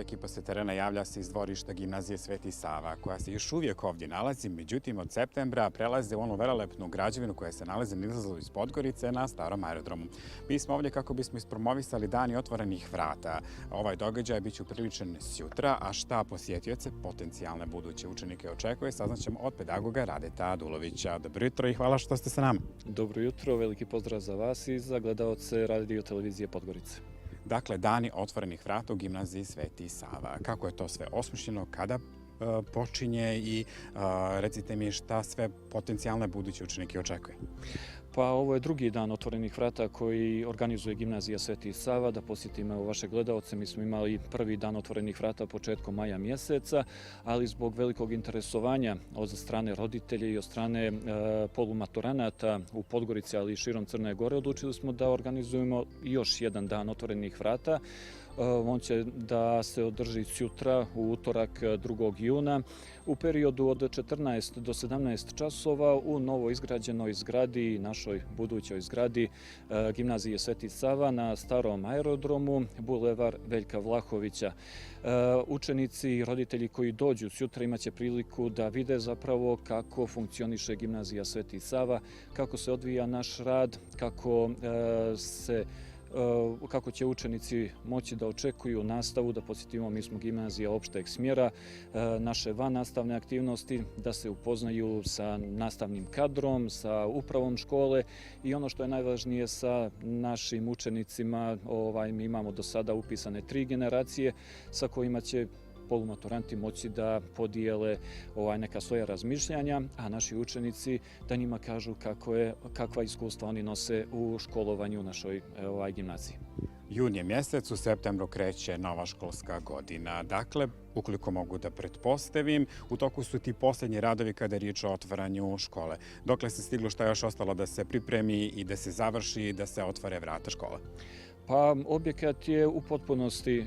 ekipa sa terena javlja se iz dvorišta gimnazije Sveti Sava, koja se još uvijek ovdje nalazi, međutim od septembra prelaze u onu velelepnu građevinu koja se nalazi na izlazu iz Podgorice na starom aerodromu. Mi smo ovdje kako bismo ispromovisali Dani otvorenih vrata. Ovaj događaj biće upriličen sjutra, a šta posjetioce, potencijalne buduće učenike očekuje, saznaćemo od pedagoga Radeta Adulovića. Dobro jutro i hvala što ste sa nama. Dobro jutro, veliki pozdrav za vas i za gledaoce Radio televizije Podgorice. Dakle, Dani otvorenih vrata u gimnaziji Sveti Sava. Kako je to sve osmišljeno, kada počinje i recite mi šta sve potencijalne buduće učenike očekuje? Pa ovo je drugi dan otvorenih vrata koji organizuje gimnazija Sveti Sava. Da posjetimo vaše gledaoce, mi smo imali prvi dan otvorenih vrata početkom maja mjeseca, ali zbog velikog interesovanja od strane roditelja i od strane polumaturanata u Podgorici, ali i širom Crne Gore, odlučili smo da organizujemo još jedan dan otvorenih vrata. On će da se održi sutra, u utorak 2. juna, u periodu od 14 do 17 časova u novo izgrađenoj zgradi, našoj budućoj zgradi gimnazije Sveti Sava na starom aerodromu, bulevar Veljka Vlahovića. Učenici i roditelji koji dođu sutra imaće priliku da vide zapravo kako funkcioniše gimnazija Sveti Sava, kako se odvija naš rad, kako će učenici moći da očekuju nastavu, da posjetimo, mi smo gimnazija opšteg smjera, naše vannastavne aktivnosti, da se upoznaju sa nastavnim kadrom, sa upravom škole i ono što je najvažnije sa našim učenicima, mi imamo do sada upisane 3 generacije sa kojima će polumaturanti moći da podijele neka svoja razmišljanja, a naši učenici da njima kažu kakva iskustva oni nose u školovanju u našoj gimnaziji. Jun je mjesec, u septembru kreće nova školska godina. Dakle, ukoliko mogu da pretpostavim, u toku su ti posljednji radovi kada je riječ o otvaranju škole. Dokle se stiglo, šta je još ostalo da se pripremi i da se završi, da se otvore vrata škole? Pa objekat je u potpunosti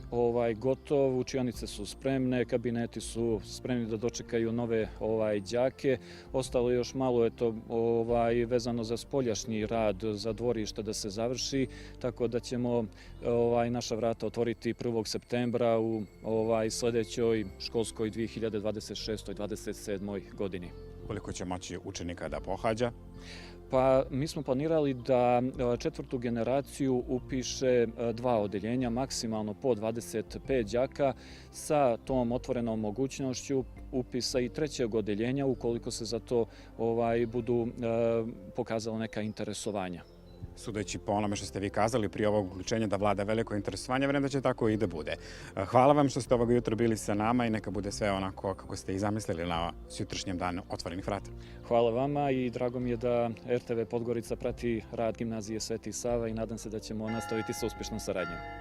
gotov, učionice su spremne, kabineti su spremni da dočekaju nove đake. Ostalo je još malo vezano za spoljašnji rad, za dvorišta da se završi, tako da ćemo naša vrata otvoriti 1. septembra u sljedećoj školskoj 2026-27. godini. Koliko će moći učenika da pohađa? Pa mi smo planirali da 4. generaciju upiše 2 odeljenja, maksimalno po 25 đaka, sa tom otvorenom mogućnošću upisa i 3. odeljenja ukoliko se za to budu pokazala neka interesovanja. Sudeći po onome što ste vi kazali prije ovog uključenja da vlada veliko interesovanje, vjerujem da će tako i da bude. Hvala vam što ste ovog jutra bili sa nama i neka bude sve onako kako ste i zamislili na sutrašnjem danu otvorenih vrata. Hvala vama i drago mi je da RTV Podgorica prati rad gimnazije Sveti Sava i nadam se da ćemo nastaviti sa uspješnom saradnjom.